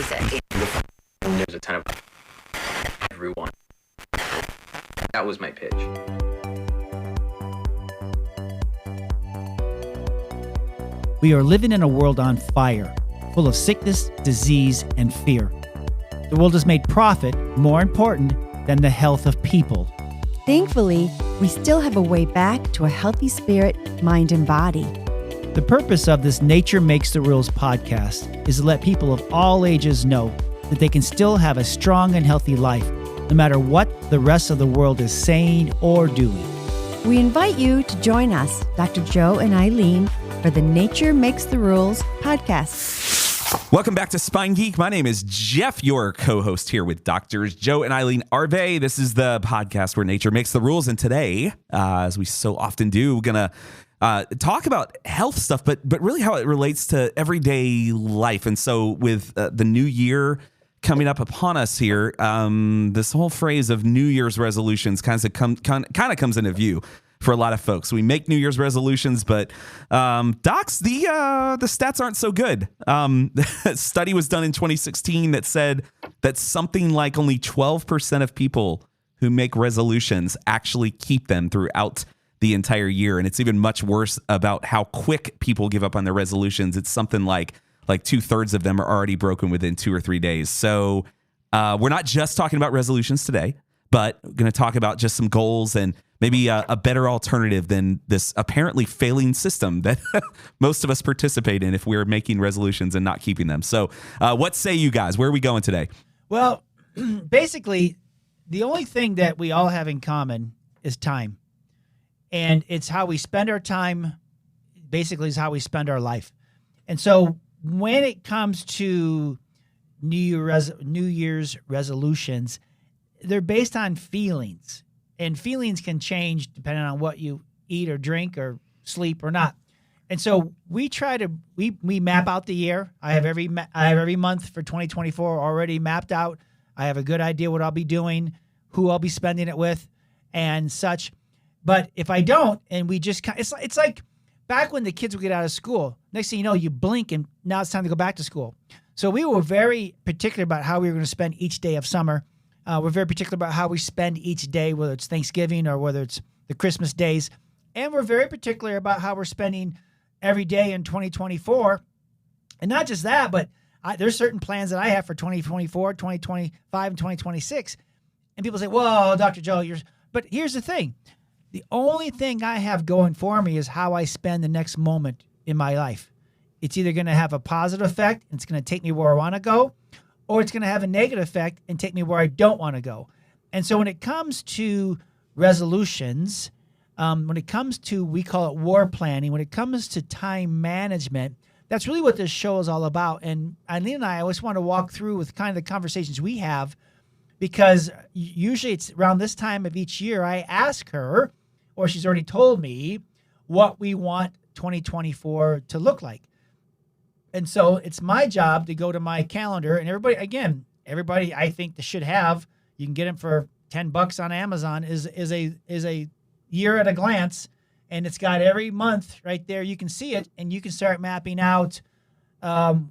There's a ton of everyone. That was my pitch. We are living in a world on fire, full of sickness, disease, and fear. The world has made profit more important than the health of people. Thankfully, we still have a way back to a healthy spirit, mind, and body. The purpose of this Nature Makes the Rules podcast is to let people of all ages know that they can still have a strong and healthy life, no matter what the rest of the world is saying or doing. We invite you to join us, Dr. Joe and Ilene, for the Nature Makes the Rules podcast. Welcome back to Spinegeek. My name is Jeff, your co-host here with Doctors Joe and Ilene Arvay. This is the podcast where nature makes the rules. And today, as we so often do, we're going to talk about health stuff, but really how it relates to everyday life. And so with the new year coming up upon us here, this whole phrase of New Year's resolutions kind of comes into view for a lot of folks. We make New Year's resolutions, but docs, the stats aren't so good. A study was done in 2016 that said that something like only 12% of people who make resolutions actually keep them throughout the entire year. And it's even much worse about how quick people give up on their resolutions. It's something like 2/3 of them are already broken within 2 or 3 days. So we're not just talking about resolutions today, but we're going to talk about just some goals and maybe a better alternative than this apparently failing system that most of us participate in if we're making resolutions and not keeping them. So what say you guys? Where are we going today? Well, basically, the only thing that we all have in common is time. And it's how we spend our time, basically, is how we spend our life. And so when it comes to New Year's resolutions, they're based on feelings. And feelings can change depending on what you eat or drink or sleep or not. And so we map out the year. I have every month for 2024 already mapped out. I have a good idea what I'll be doing, who I'll be spending it with, and such. But if I don't, and we just it's like back when the kids would get out of school. Next thing you know, you blink and now it's time to go back to school. So we were very particular about how we were going to spend each day of summer. We're very particular about how we spend each day, whether it's Thanksgiving or whether it's the Christmas days. And we're very particular about how we're spending every day in 2024. And not just that, but there's certain plans that I have for 2024, 2025, and 2026. And people say, well, Dr. Joe, but here's the thing. The only thing I have going for me is how I spend the next moment in my life. It's either going to have a positive effect and it's going to take me where I want to go, or it's going to have a negative effect and take me where I don't want to go. And so when it comes to resolutions, when it comes to, we call it war planning, when it comes to time management, that's really what this show is all about. And Ilene and I always want to walk through with kind of the conversations we have, because usually it's around this time of each year I ask her, or she's already told me, what we want 2024 to look like. And so it's my job to go to my calendar, and everybody I think that should have, you can get them for $10 on Amazon, is a year at a glance, and it's got every month right there. You can see it, and you can start mapping out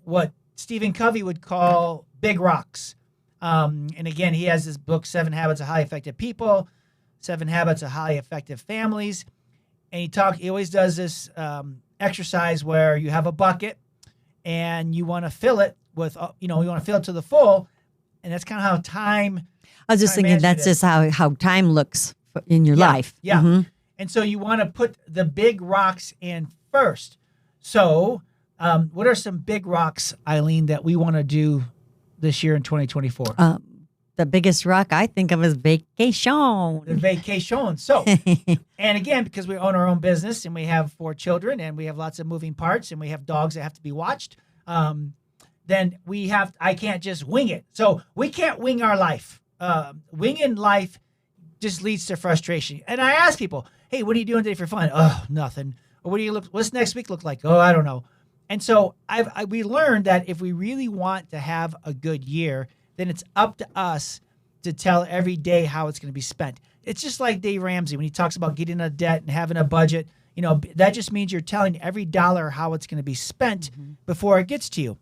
what Stephen Covey would call big rocks. And again, he has this book, 7 Habits of Highly Effective People, 7 Habits of Highly Effective Families. And he always does this exercise where you have a bucket and you want to fill it with, you want to fill it to the full. And that's kind of how time. I was just thinking that's just how time looks in your life. Yeah. Mm-hmm. And so you want to put the big rocks in first. So what are some big rocks, Ilene, that we want to do this year in 2024? The biggest rock I think of is vacation. The vacation. So, and again, because we own our own business and we have 4 children and we have lots of moving parts and we have dogs that have to be watched, then I can't just wing it. So we can't wing our life. Winging life just leads to frustration. And I ask people, hey, what are you doing today for fun? Oh, nothing. Or what's next week look like? Oh, I don't know. And so we learned that if we really want to have a good year, then it's up to us to tell every day how it's going to be spent. It's just like Dave Ramsey when he talks about getting a debt and having a budget. That just means you're telling every dollar how it's going to be spent before it gets to you.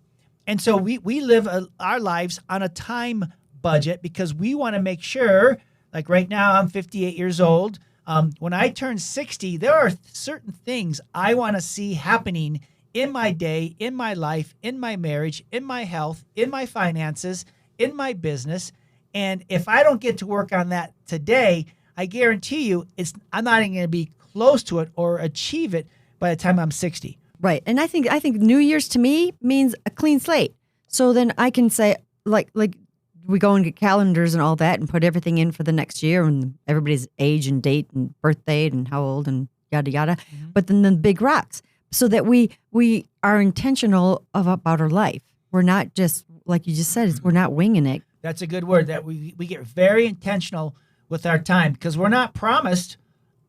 And so we live our lives on a time budget because we want to make sure, like right now, I'm 58 years old. When I turn 60, there are certain things I want to see happening in my day, in my life, in my marriage, in my health, in my finances, in my business. And if I don't get to work on that today, I guarantee you I'm not even going to be close to it or achieve it by the time I'm 60. Right. And I think New Year's to me means a clean slate. So then I can say, like we go and get calendars and all that and put everything in for the next year and everybody's age and date and birthday and how old and yada yada. Mm-hmm. But then the big rocks, so that we are intentional about our life. We're not just, like you just said, we're not winging it. That's a good word, that we get very intentional with our time, because we're not promised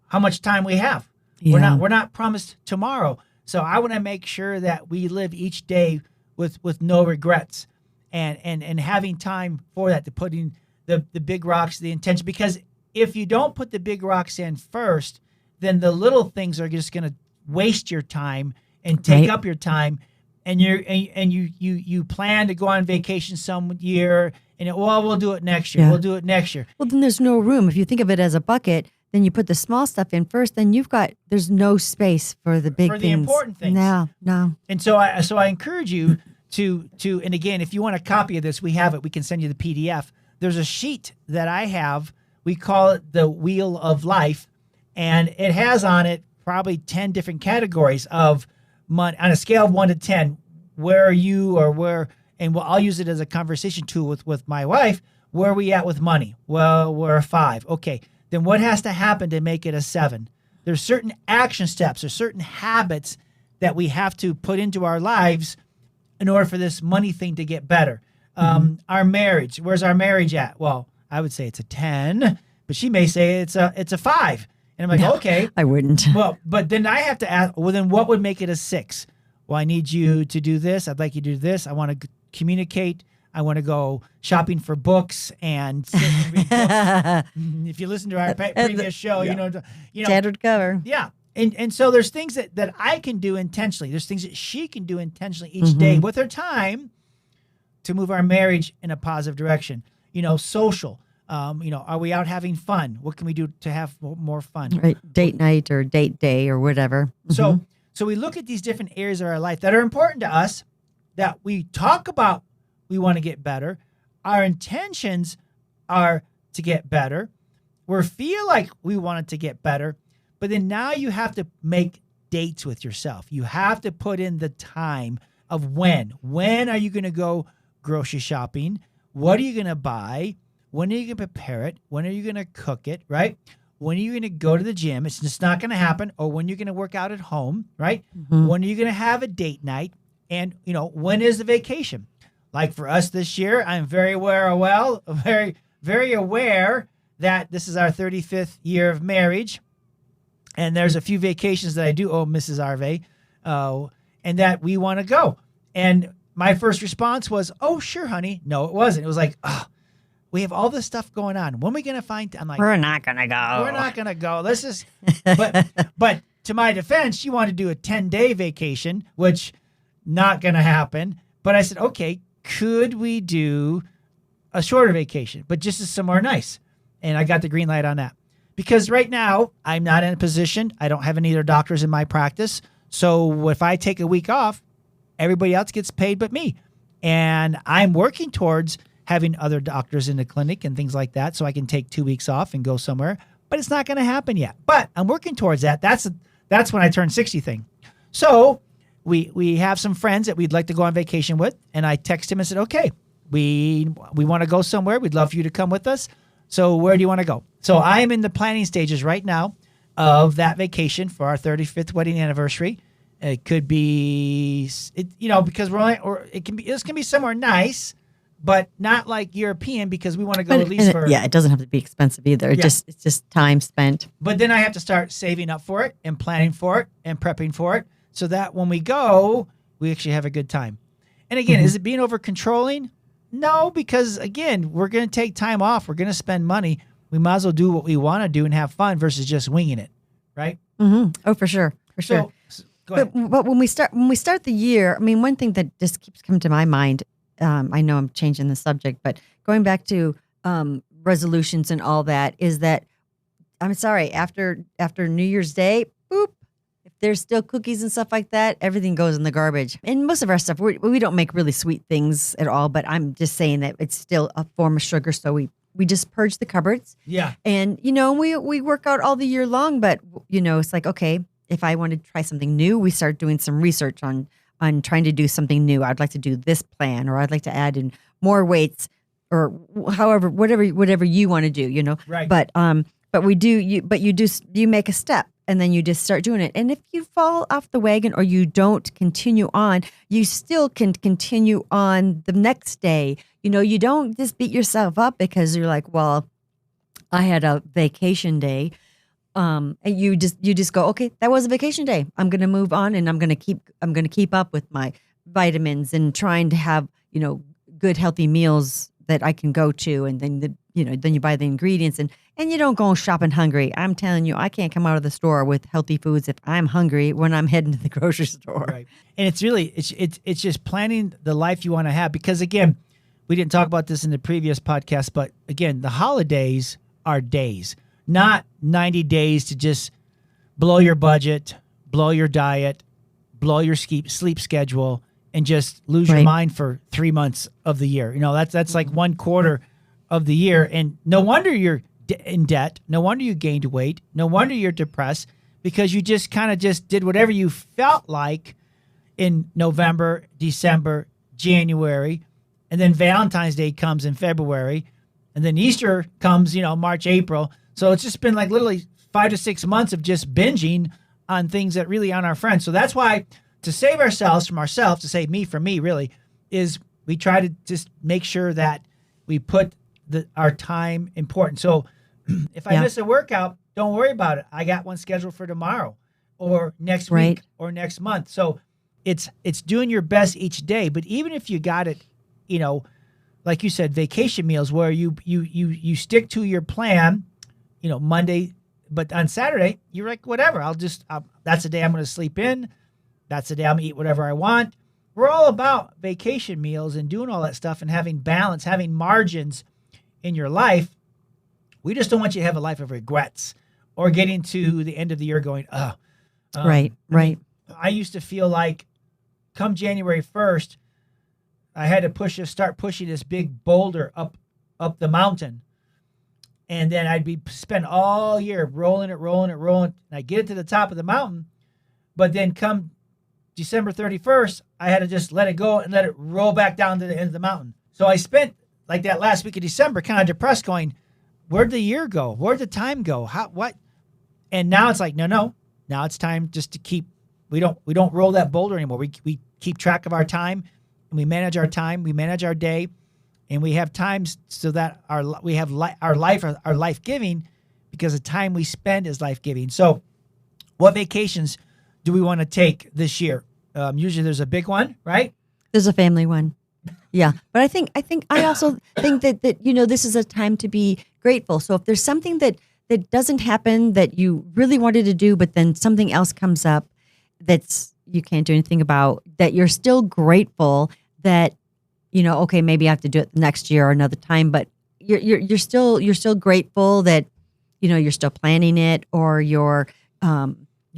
how much time we have. Yeah. We're not promised tomorrow. So I want to make sure that we live each day with no regrets and having time for that, to put in the big rocks, the intention. Because if you don't put the big rocks in first, then the little things are just going to waste your time and take up your time. And you plan to go on vacation some year, and we'll do it next year. Yeah. We'll do it next year. Well, then there's no room. If you think of it as a bucket, then you put the small stuff in first. Then there's no space for the big things. For the important things. No. And so I encourage you to and again, if you want a copy of this, we have it. We can send you the PDF. There's a sheet that I have. We call it the Wheel of Life, and it has on it probably 10 different categories of money on a scale of 1 to 10. Where are you, or where? And I'll use it as a conversation tool with my wife. Where are we at with money? Well, we're a 5. Okay. Then what has to happen to make it a 7? There's certain action steps or certain habits that we have to put into our lives in order for this money thing to get better. Our marriage, where's our marriage at? Well, I would say it's a 10, but she may say it's a 5. And I'm like, okay. I wouldn't. Well, but then I have to ask, well, then what would make it a 6? Well, I need you to do this. I'd like you to do this. I want to communicate. I want to go shopping for books and sit and read books. If you listen to our previous show, you know, standard cover. Yeah. And so there's things that I can do intentionally. There's things that she can do intentionally each day with her time to move our marriage in a positive direction. Social. Are we out having fun? What can we do to have more fun? Right. Date night or date day or whatever. So we look at these different areas of our life that are important to us, that we talk about. We want to get better. Our intentions are to get better. We feel like we want it to get better. But then now you have to make dates with yourself. You have to put in the time of when. When are you going to go grocery shopping? What are you going to buy? When are you going to prepare it? When are you going to cook it, right? When are you going to go to the gym? It's just not going to happen. Or when you're going to work out at home, right? When are you going to have a date night? And, when is the vacation? Like for us this year, I'm very very aware that this is our 35th year of marriage. And there's a few vacations that I do owe Mrs. Arvay, and that we want to go. And my first response was, oh, sure, honey. No, it wasn't. It was like, we have all this stuff going on. When are we going to find? I'm like, we're not going to go. We're not going to go. Let's just, but to my defense, she wanted to do a 10-day vacation, which not going to happen. But I said, okay, could we do a shorter vacation, but just somewhere nice? And I got the green light on that. Because right now, I'm not in a position, I don't have any other doctors in my practice. So if I take a week off, everybody else gets paid but me. And I'm working towards having other doctors in the clinic and things like that so I can take 2 weeks off and go somewhere. But it's not going to happen yet. But I'm working towards that. That's when I turn 60 thing. So we have some friends that we'd like to go on vacation with. And I text him and said, okay, we want to go somewhere. We'd love for you to come with us. So where do you want to go? So I am in the planning stages right now of that vacation for our 35th wedding anniversary. It could be, because it can be somewhere nice, but not like European, because we want to go at least for. Yeah, it doesn't have to be expensive either. Yeah. It's just time spent. But then I have to start saving up for it and planning for it and prepping for it, so that when we go, we actually have a good time. And again, is it being over controlling? No, because again, we're going to take time off. We're going to spend money. We might as well do what we want to do and have fun versus just winging it, right? Oh, for sure. For sure. Go ahead. But when we start the year, I mean, one thing that just keeps coming to my mind. I know I'm changing the subject, but going back to resolutions and all that is that I'm sorry. After New Year's Day, boop. If there's still cookies and stuff like that, everything goes in the garbage. And most of our stuff, we don't make really sweet things at all. But I'm just saying that it's still a form of sugar, so we just purge the cupboards. Yeah. And we work out all the year long, but it's like, okay, if I want to try something new, we start doing some research on trying to do something new. I'd like to do this plan, or I'd like to add in more weights, or however, whatever you want to do, Right. But you make a step and then you just start doing it. And if you fall off the wagon or you don't continue on, you still can continue on the next day. You don't just beat yourself up because you're like, well, I had a vacation day. And you just go, okay, that was a vacation day. I'm going to move on, and I'm going to keep up with my vitamins and trying to have, good healthy meals that I can go to. And then then you buy the ingredients and you don't go shopping hungry. I'm telling you, I can't come out of the store with healthy foods if I'm hungry when I'm heading to the grocery store. Right. And it's really, it's just planning the life you want to have. Because again, we didn't talk about this in the previous podcast, but again, the holidays are days, not 90 days to just blow your budget, blow your diet, blow your sleep schedule, and just lose your mind for 3 months of the year. That's like 1/4 of the year. And no wonder you're in debt. No wonder you gained weight. No wonder you're depressed, because you just kind of just did whatever you felt like in November, December, January, and then Valentine's Day comes in February, and then Easter comes, March, April. So it's just been like literally 5 to 6 months of just binging on things that really aren't our friends. So that's why, to save ourselves from ourselves, to save me from me really, is we try to just make sure that we put our time important. So if I miss a workout, don't worry about it. I got one scheduled for tomorrow or next week or next month. So it's doing your best each day. But even if you got it, like you said, vacation meals where you stick to your plan, Monday, but on Saturday, you're like, whatever, that's the day I'm going to sleep in. That's the day I'm going to eat whatever I want. We're all about vacation meals and doing all that stuff and having balance, having margins in your life. We just don't want you to have a life of regrets or getting to the end of the year going, right. I used to feel like come January 1st, I had to start pushing this big boulder up the mountain. And then I'd spend all year rolling it. And I get it to the top of the mountain. But then come December 31st, I had to just let it go and let it roll back down to the end of the mountain. So I spent like that last week of December kind of depressed going, where'd the year go? Where'd the time go? What? And now it's like, no. Now it's time just to keep, we don't roll that boulder anymore. We keep track of our time, and we manage our time. We manage our day, and we have times so that our life giving, because the time we spend is life giving. So what vacations do we want to take this year? Usually there's a big one, right? There's a family one. Yeah. But I also think that this is a time to be grateful. So if there's something that doesn't happen that you really wanted to do, but then something else comes up that's you can't do anything about, that you're still grateful that, okay, maybe I have to do it next year or another time, but you're still grateful that, you're still planning it, or you're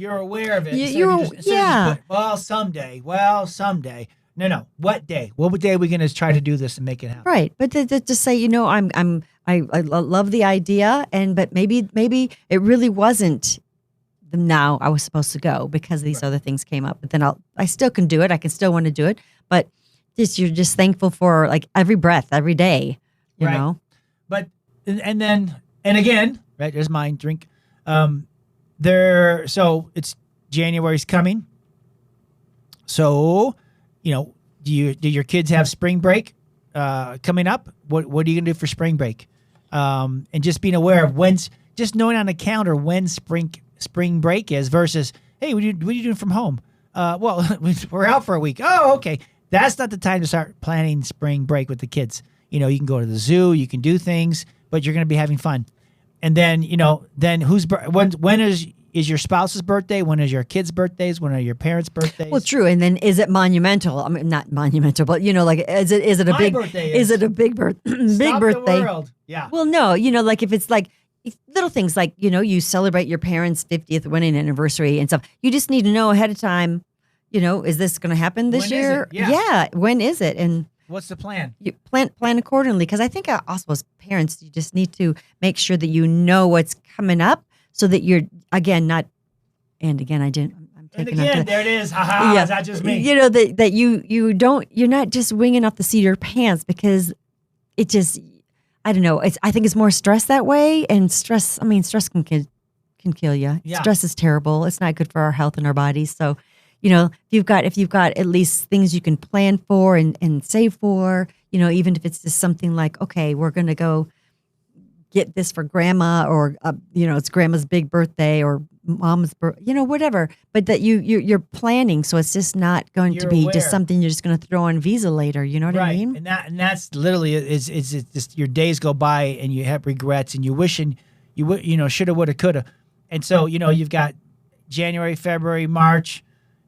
aware of it. Well, someday. No. What day? What day are we going to try to do this and make it happen? Right. But to say, I love the idea, but maybe it really wasn't now I was supposed to go because these other things came up. But then I still can do it. I can still want to do it. But you're just thankful for like every breath, every day, you know? But, and again, right, there's mine, drink. So it's January's coming. So, do your kids have spring break coming up? What are you gonna do for spring break? And just being aware of just knowing on the calendar when spring break is versus, hey, what are you doing from home? Well, we're out for a week. Oh, okay. That's not the time to start planning spring break with the kids. You can go to the zoo, you can do things, but you're gonna be having fun. And then, when is is your spouse's birthday? When is your kids' birthdays? When are your parents' birthdays? Well, true. And then is it monumental? I mean, not monumental, but like, is it a My big birthday is it a big big Stop birthday? The world. Yeah. Well, no, like if it's like little things like, you celebrate your parents' 50th wedding anniversary and stuff. You just need to know ahead of time, is this going to happen this When is year? it? Yeah. When is it? And What's the plan? you plan accordingly. Because I think also as parents, you just need to make sure that you know what's coming up so that you're, again, not, and again, I'm And taking up again, the, there it is. Ha ha. Yeah. Is that just me? That you're not just winging off the seat of your pants because it just, I don't know. I think it's more stress that way, and stress can kill you. Yeah. Stress is terrible. It's not good for our health and our bodies. So, if you've got at least things you can plan for and save for, even if it's just something like, okay, we're going to go get this for grandma, or it's grandma's big birthday or mom's birthday, whatever. But that you're planning, so it's just not going to You're be aware. just something you're just going to throw on Visa later. You know what I mean? And that's literally it's just your days go by and you have regrets and you wishing you would shoulda, woulda, coulda. And so you've got January, February, March,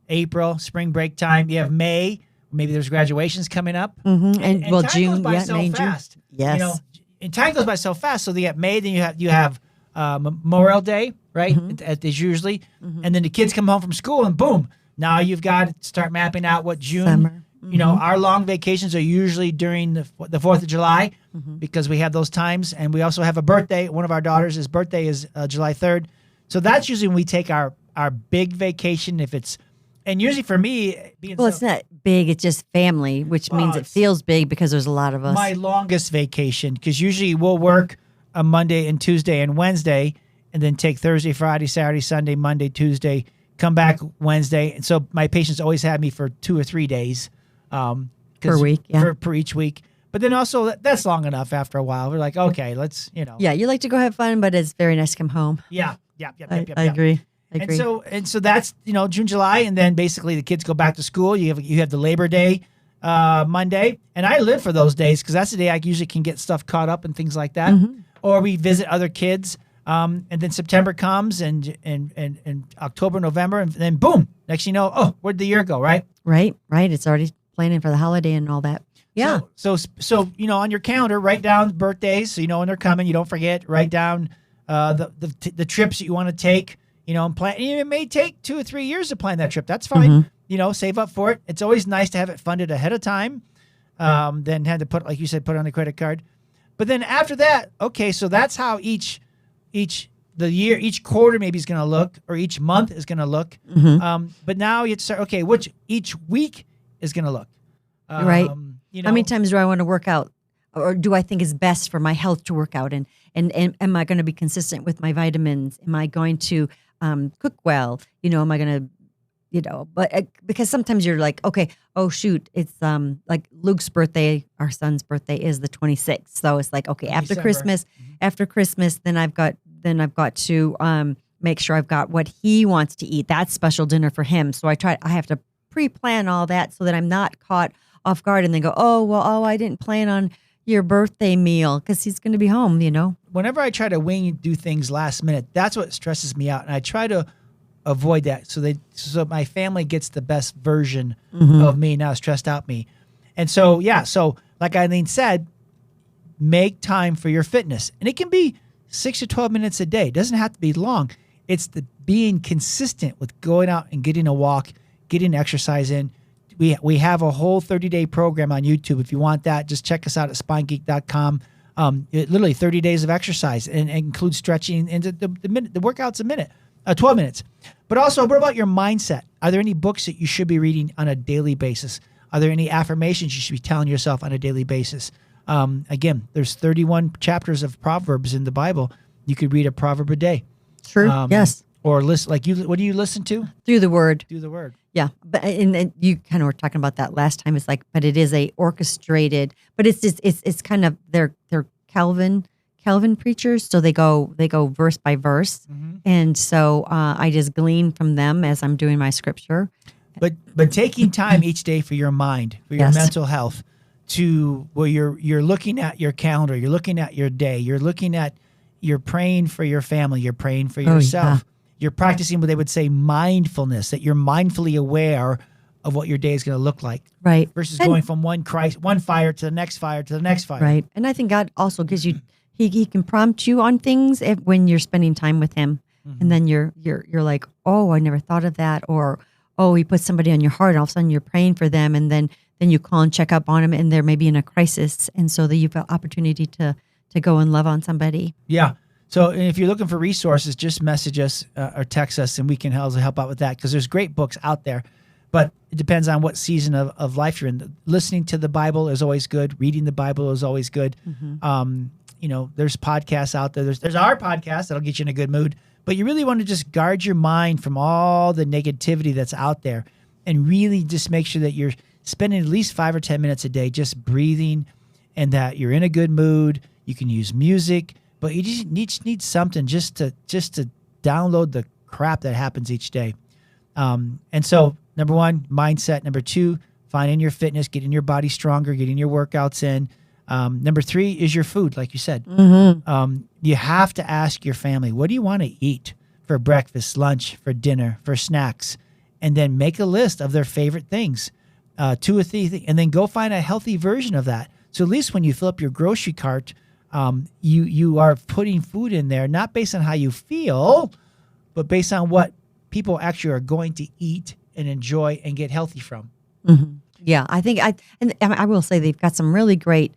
April, spring break time. You have May. Maybe there's graduations coming up. Mm-hmm. And well, time June, goes by yeah, so May, June. fast. Yes. And time goes by so fast. So you have May, then you have Memorial Day, right? It's usually, and then the kids come home from school, and boom, now you've got to start mapping out what June. Summer. Our long vacations are usually during the 4th of July because we have those times, and we also have a birthday. One of our daughters' birthday is July 3rd, so that's usually when we take our big vacation. And usually for me, It's not big. It's just family, which means it feels big because there's a lot of us. my longest vacation, because usually we'll work a Monday and Tuesday and Wednesday, and then take Thursday, Friday, Saturday, Sunday, Monday, Tuesday, come back Wednesday. And so my patients always have me for 2 or 3 days. Per week, yeah. Per each week. But then also that's long enough after a while. We're like, okay, let's, Yeah, you like to go have fun, but it's very nice to come home. Yeah. I agree. And so that's June, July, and then basically the kids go back to school. You have the Labor Day Monday, and I live for those days because that's the day I usually can get stuff caught up and things like that. Or we visit other kids, and then September comes and October, November, and then boom, next thing you know, where'd the year go? Right. It's already planning for the holiday and all that. Yeah. So on your calendar, write down birthdays so you know when they're coming. You don't forget. Write down the trips that you want to take. And plan. It may take 2 or 3 years to plan that trip. That's fine. Save up for it. It's always nice to have it funded ahead of time, than have to put, like you said, put on a credit card. But then after that, okay, so that's how each quarter maybe is going to look, or each month is going to look. But now you have to start. Okay, which each week is going to look. Right. How many times do I want to work out, or do I think it's best for my health to work out? And am I going to be consistent with my vitamins? Am I going to cook well? Am I going to, but because sometimes you're like, okay, oh shoot, it's like Luke's birthday, our son's birthday is the 26th. So it's like, okay, after Christmas, then I've got to make sure I've got what he wants to eat. That's special dinner for him. So I have to pre-plan all that so that I'm not caught off guard and then go, I didn't plan on your birthday meal because he's going to be home, Whenever I try to do things last minute, that's what stresses me out. And I try to avoid that so my family gets the best version of me, not stressed out me. And so, like Eileen said, make time for your fitness. And it can be 6 to 12 minutes a day. It doesn't have to be long. It's the being consistent with going out and getting a walk, getting exercise in. We have a whole 30-day program on YouTube. If you want that, just check us out at spinegeek.com. Literally 30 days of exercise and includes stretching, and the workout's 12 minutes. But also, what about your mindset? Are there any books that you should be reading on a daily basis? Are there any affirmations you should be telling yourself on a daily basis? Again, there's 31 chapters of Proverbs in the Bible. You could read a proverb a day. True. Yes. Or listen, what do you listen to? Through the Word. Through the Word. Yeah, but and you kind of were talking about that last time. It's like, but it is a orchestrated. But it's kind of they're Calvin preachers, so they go verse by verse, and so I just glean from them as I'm doing my scripture. But taking time each day for your mind, for your mental health, to where you're looking at your calendar, you're looking at your day, you're praying for your family, you're praying for yourself. You're practicing what they would say mindfulness, that you're mindfully aware of what your day is going to look like. Right. Versus And- going from one fire to the next fire to the next fire. Right. And I think God also gives you, he can prompt you on things when you're spending time with him. And then you're like, oh, I never thought of that. Or, oh, he put somebody on your heart and all of a sudden you're praying for them. And then you call and check up on them and they're maybe in a crisis. And so that you've got opportunity to go and love on somebody. Yeah. So if you're looking for resources, just message us or text us and we can help out with that, because there's great books out there. But it depends on what season of life you're in. Listening to the Bible is always good. Reading the Bible is always good. There's podcasts out there. There's our podcast that'll get you in a good mood. But you really want to just guard your mind from all the negativity that's out there, and really just make sure that you're spending at least 5 or 10 minutes a day just breathing, and that you're in a good mood. You can use music, but you just need something just to download the crap that happens each day. And so, number one, mindset. Number two, finding your fitness, getting your body stronger, getting your workouts in. Number three is your food, like you said. You have to ask your family, what do you want to eat for breakfast, lunch, for dinner, for snacks? And then make a list of their favorite things, 2 or 3 things, and then go find a healthy version of that. So at least when you fill up your grocery cart, you are putting food in there, not based on how you feel, but based on what people actually are going to eat and enjoy and get healthy from. Yeah, I think I will say they've got some really great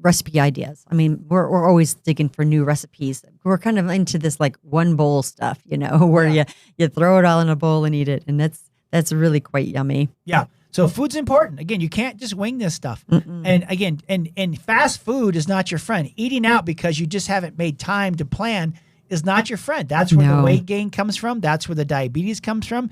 recipe ideas. I mean, we're always digging for new recipes. We're kind of into this like one bowl stuff, where you throw it all in a bowl and eat it, and that's really quite yummy. Yeah. So food's important. Again, you can't just wing this stuff. And again, and fast food is not your friend. Eating out because you just haven't made time to plan is not your friend. That's where the weight gain comes from. That's where the diabetes comes from.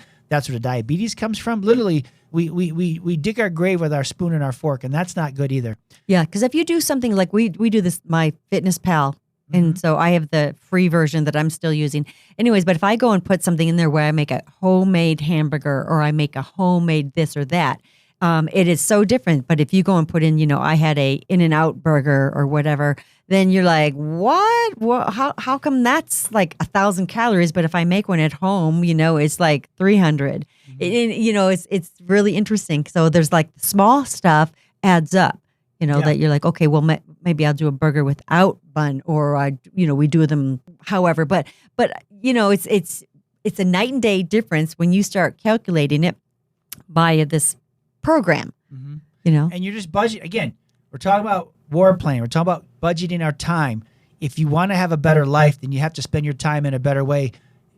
Literally, we dig our grave with our spoon and our fork, and that's not good either. Yeah, because if you do something like we do this, my Fitness Pal, and so I have the free version that I'm still using. Anyways, but if I go and put something in there where I make a homemade hamburger or I make a homemade this or that, it is so different. But if you go and put in, I had a In-N-Out burger or whatever, then you're like, what? How come that's like 1,000 calories? But if I make one at home, it's like 300. It's really interesting. So there's like small stuff adds up, that you're like, okay, well, maybe I'll do a burger without bun, or we do them however. But it's a night and day difference when you start calculating it by this program, And you're just budgeting. Again, we're talking about war planning. We're talking about budgeting our time. If you want to have a better life, then you have to spend your time in a better way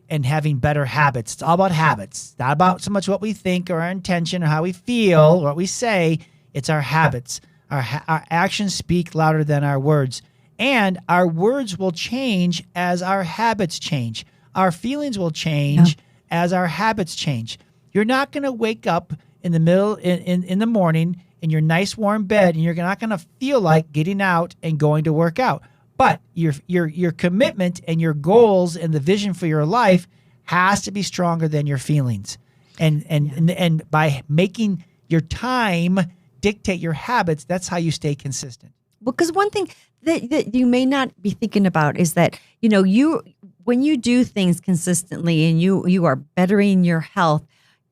and having better habits. It's all about habits. It's not about so much what we think or our intention or how we feel or what we say. It's our habits. Our actions speak louder than our words. And our words will change as our habits change. Our feelings will change as our habits change. You're not going to wake up in the middle in the morning in your nice warm bed, and you're not going to feel like getting out and going to work out. But your commitment and your goals and the vision for your life has to be stronger than your feelings. And by making your time dictate your habits, that's how you stay consistent. Well, because one thing that you may not be thinking about is that, when you do things consistently and you are bettering your health,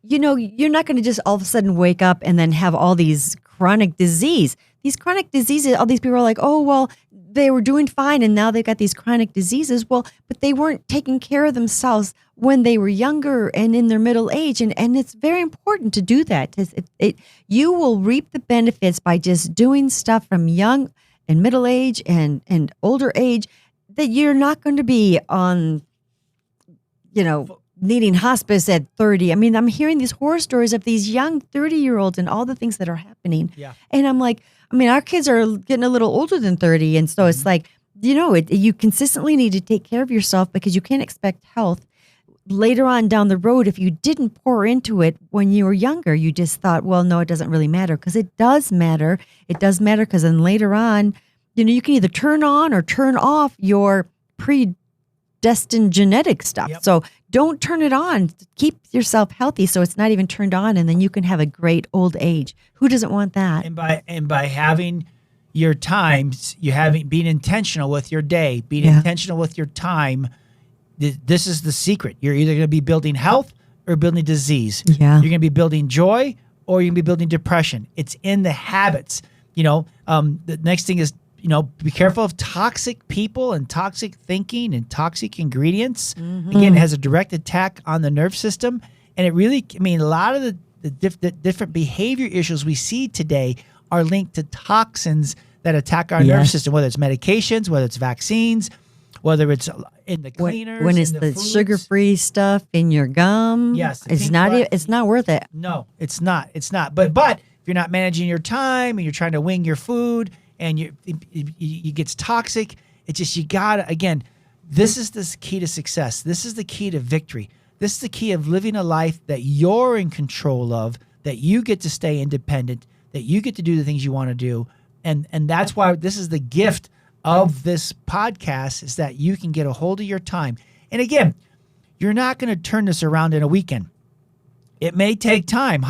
you're not going to just all of a sudden wake up and then have all these chronic disease. These chronic diseases, all these people are like, oh, well, they were doing fine and now they've got these chronic diseases. Well, but they weren't taking care of themselves when they were younger and in their middle age. And it's very important to do that. You will reap the benefits by just doing stuff from young and middle age and older age that you're not going to be on, needing hospice at 30. I mean, I'm hearing these horror stories of these young 30-year-olds and all the things that are happening. Yeah. And I'm like, our kids are getting a little older than 30. And so it's like, you consistently need to take care of yourself because you can't expect health later on down the road. If you didn't pour into it when you were younger, you just thought, well, no, it doesn't really matter, because it does matter. It does matter because then later on, you can either turn on or turn off your predestined genetic stuff. Yep. So don't turn it on. Keep yourself healthy so it's not even turned on, and then you can have a great old age. Who doesn't want that? And by having your times, being intentional with your day, being intentional with your time, this is the secret. You're either going to be building health or building disease. Yeah. You're going to be building joy or you're going to be building depression. It's in the habits. The next thing is, be careful of toxic people and toxic thinking and toxic ingredients. Again, it has a direct attack on the nerve system. And it really, a lot of the different behavior issues we see today are linked to toxins that attack our nerve system, whether it's medications, whether it's vaccines, whether it's in the cleaners. When it's in the foods. sugar-free stuff in your gum, Yes, it's not worth it. No, it's not. It's not. But if you're not managing your time and you're trying to wing your food and it gets toxic, it's just, you gotta, again, this is the key to success. This is the key to victory. This is the key of living a life that you're in control of, that you get to stay independent, that you get to do the things you want to do. And that's why this is the gift of this podcast, is that you can get a hold of your time. And again, you're not going to turn this around in a weekend. It may take time.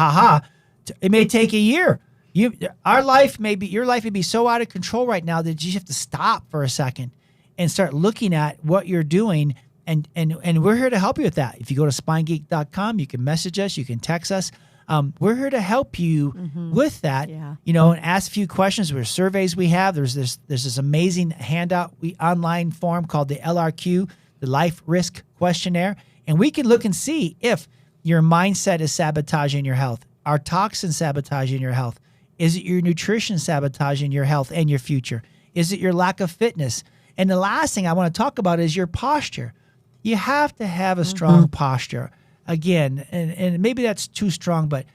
It may take a year. Your life may be so out of control right now that you have to stop for a second and start looking at what you're doing. And we're here to help you with that. If you go to spinegeek.com, you can message us, you can text us. We're here to help you with that, and ask a few questions. There's surveys we have. There's this amazing handout online form called the LRQ, the Life Risk Questionnaire. And we can look and see if your mindset is sabotaging your health. Are toxins sabotaging your health? Is it your nutrition sabotaging your health and your future? Is it your lack of fitness? And the last thing I want to talk about is your posture. You have to have a strong posture. Again, and maybe that's too strong, but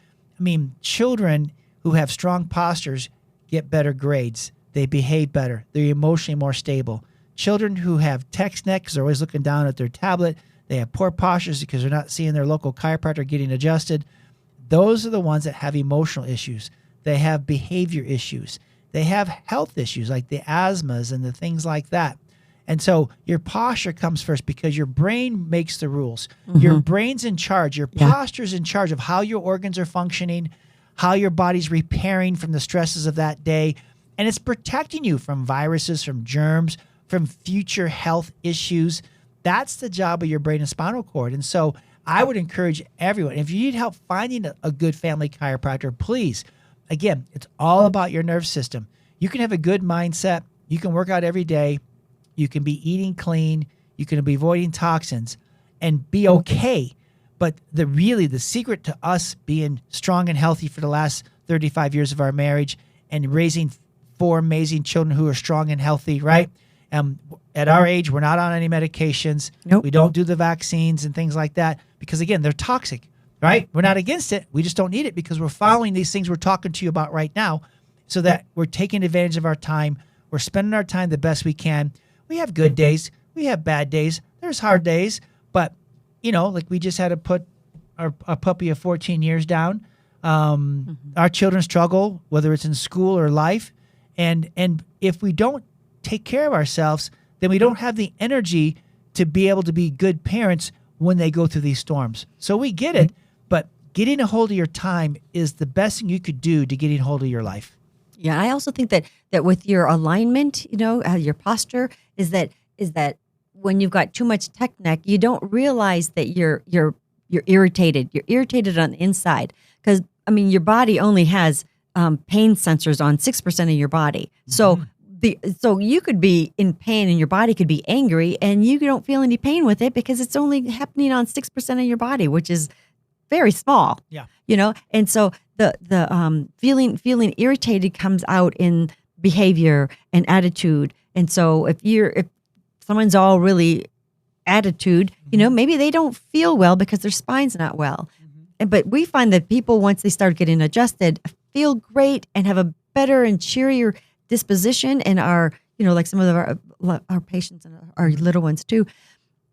children who have strong postures get better grades. They behave better. They're emotionally more stable. Children who have text neck because they're always looking down at their tablet, they have poor postures because they're not seeing their local chiropractor getting adjusted. Those are the ones that have emotional issues. They have behavior issues. They have health issues like the asthmas and the things like that. And so your posture comes first because your brain makes the rules. Your brain's in charge. Your posture's in charge of how your organs are functioning, how your body's repairing from the stresses of that day. And it's protecting you from viruses, from germs, from future health issues. That's the job of your brain and spinal cord. And so I would encourage everyone, if you need help finding a good family chiropractor, please, again, it's all about your nerve system. You can have a good mindset. You can work out every day. You can be eating clean. You can be avoiding toxins and be okay. But the secret to us being strong and healthy for the last 35 years of our marriage and raising 4 amazing children who are strong and healthy, right? At our age, we're not on any medications. Nope. We don't do the vaccines and things like that because, again, they're toxic, right? We're not against it. We just don't need it because we're following these things we're talking to you about right now so that we're taking advantage of our time. We're spending our time the best we can. We have good days. We have bad days. There's hard days. But, like we just had to put our puppy of 14 years down. Our children struggle, whether it's in school or life. And if we don't take care of ourselves, then we don't have the energy to be able to be good parents when they go through these storms. So we get it, but getting a hold of your time is the best thing you could do to getting a hold of your life. Yeah, I also think that with your alignment, your posture is that when you've got too much tech neck, you don't realize that you're irritated. You're irritated on the inside because your body only has pain sensors on 6% of your body. So you could be in pain and your body could be angry and you don't feel any pain with it because it's only happening on 6% of your body, which is very small. Yeah. And so the feeling irritated comes out in behavior and attitude. And so if someone's all really attitude, maybe they don't feel well because their spine's not well. But we find that people, once they start getting adjusted, feel great and have a better and cheerier disposition, and our, like some of our patients and our little ones too,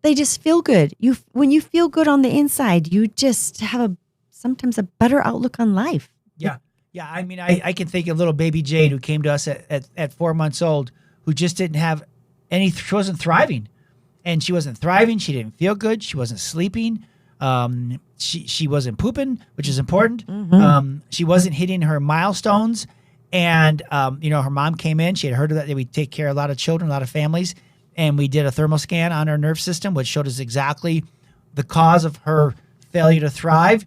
they just feel good. When you feel good on the inside, you just have sometimes a better outlook on life. Yeah. I can think of little baby Jade who came to us at 4 months old, who just didn't have she wasn't thriving, and she wasn't thriving. She didn't feel good. She wasn't sleeping. She wasn't pooping, which is important. She wasn't hitting her milestones. And, her mom came in. She had heard of that. They would take care of a lot of children, a lot of families. and we did a thermal scan on her nerve system, which showed us exactly the cause of her failure to thrive.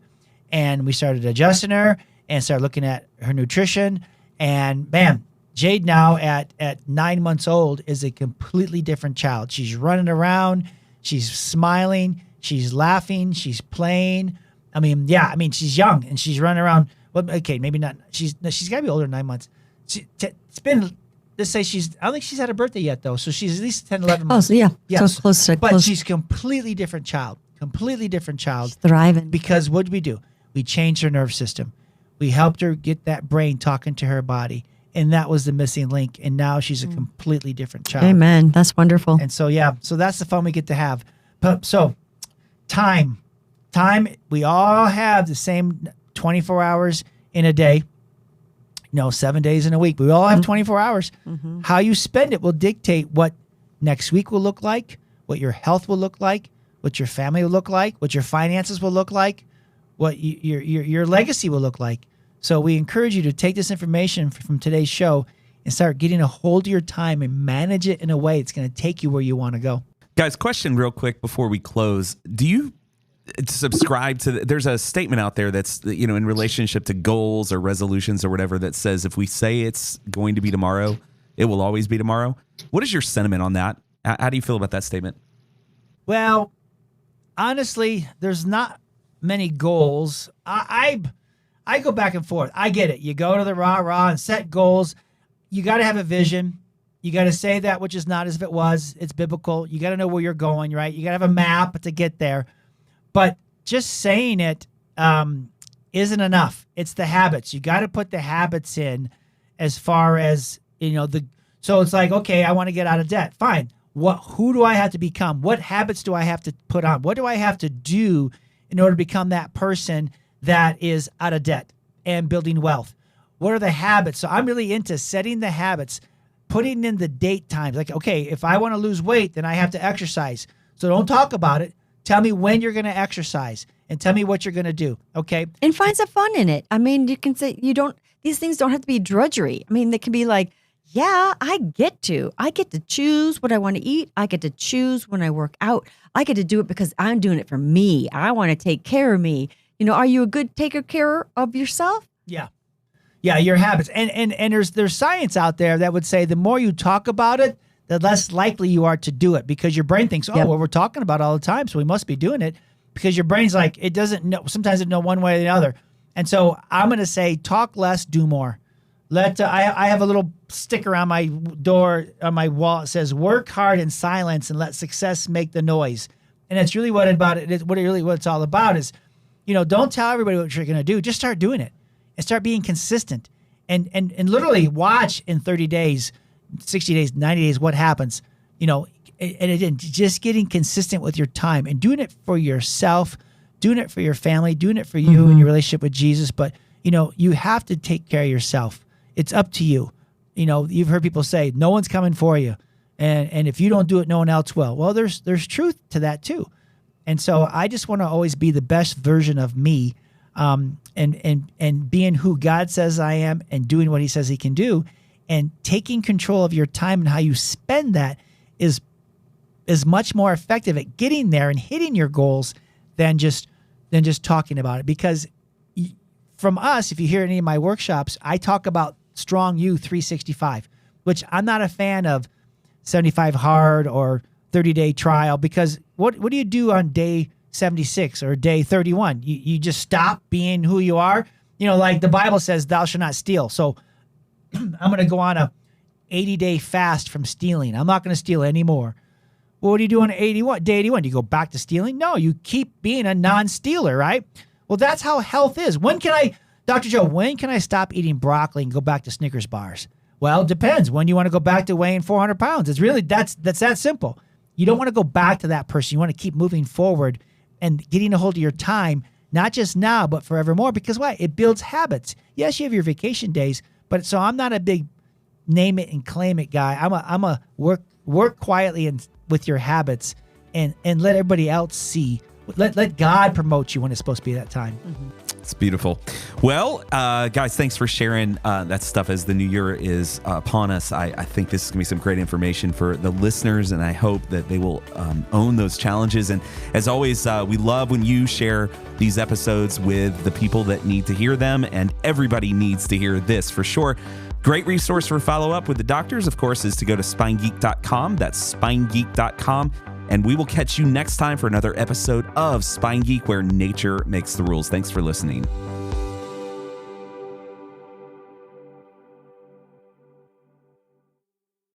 And we started adjusting her and started looking at her nutrition. And bam, Jade now at 9 months old is a completely different child. She's running around. She's smiling. She's laughing. She's playing. She's young and she's running around. Well, okay, maybe not. She's got to be older than 9 months. It's been, let's say I don't think she's had a birthday yet, though. So she's at least 10, 11 months. Oh, so yeah. Yes. So close to But close. she's completely different child. Completely different child. She's thriving. Because what did we do? We changed her nerve system. We helped her get that brain talking to her body. And that was the missing link. And now she's a completely different child. Amen. That's wonderful. And so, so that's the fun we get to have. But so time, we all have the same 24 hours in a day, 7 days in a week. We all have 24 hours. Mm-hmm. How you spend it will dictate what next week will look like, what your health will look like, what your family will look like, what your finances will look like, what your legacy will look like. So we encourage you to take this information from today's show and start getting a hold of your time and manage it in a way it's going to take you where you want to go. Guys, question real quick before we close. Do you subscribe to there's a statement out there that's, in relationship to goals or resolutions or whatever, that says if we say it's going to be tomorrow, it will always be tomorrow. What is your sentiment on that? How do you feel about that statement? Well, honestly, there's not many goals. I go back and forth. I get it. You go to the rah and set goals. You got to have a vision. You got to say that which is not as if it was. It's biblical. You got to know where you're going, right? You got to have a map to get there. But just saying it isn't enough. It's the habits. You got to put the habits in as far as, so it's like, okay, I want to get out of debt. Fine. Who do I have to become? What habits do I have to put on? What do I have to do in order to become that person that is out of debt and building wealth? What are the habits? So I'm really into setting the habits, putting in the date times. Like, okay, if I want to lose weight, then I have to exercise. So don't talk about it. Tell me when you're going to exercise and tell me what you're going to do. Okay. And find some fun in it. I mean, you can say these things don't have to be drudgery. I mean, they can be like, yeah, I get to choose what I want to eat. I get to choose when I work out. I get to do it because I'm doing it for me. I want to take care of me. Are you a good taker care of yourself? Yeah. Yeah, your habits. And there's science out there that would say the more you talk about it, the less likely you are to do it, because your brain thinks, well, we're talking about it all the time, so we must be doing it, because your brain's like, it doesn't know. Sometimes it know one way or the other. And so I'm going to say, talk less, do more. I have a little sticker on my door, on my wall. It says, work hard in silence and let success make the noise. And that's really what it's all about is, don't tell everybody what you're going to do. Just start doing it and start being consistent and literally watch in 30 days, 60 days, 90 days, what happens, and again, just getting consistent with your time and doing it for yourself, doing it for your family, doing it for you and your relationship with Jesus. But, you have to take care of yourself. It's up to you. You've heard people say, no one's coming for you. And if you don't do it, no one else will. Well, there's truth to that too. And so I just want to always be the best version of me, and being who God says I am and doing what he says he can do, and taking control of your time and how you spend that is much more effective at getting there and hitting your goals than just talking about it. Because from us, if you hear any of my workshops, I talk about Strong You 365, which I'm not a fan of 75 hard or 30-day trial, because what do you do on day 76 or day 31? You just stop being who you are. Like the Bible says, thou shalt not steal. So I'm going to go on a 80-day fast from stealing. I'm not going to steal anymore. Well, what do you do on day 81? Do you go back to stealing? No, you keep being a non-stealer, right? Well, that's how health is. Dr. Joe, when can I stop eating broccoli and go back to Snickers bars? Well, it depends. When you want to go back to weighing 400 pounds. It's really, that's that simple. You don't want to go back to that person. You want to keep moving forward and getting a hold of your time, not just now, but forevermore. Because why? It builds habits. Yes, you have your vacation days, but so I'm not a big name it and claim it guy. I'm a work quietly and with your habits and let everybody else see. Let God promote you when it's supposed to be that time. It's beautiful. Well, guys, thanks for sharing that stuff as the new year is upon us. I think this is going to be some great information for the listeners, and I hope that they will own those challenges. And as always, we love when you share these episodes with the people that need to hear them, and everybody needs to hear this for sure. Great resource for follow-up with the doctors, of course, is to go to spinegeek.com. That's spinegeek.com. And we will catch you next time for another episode of Spine Geek, where nature makes the rules. Thanks for listening.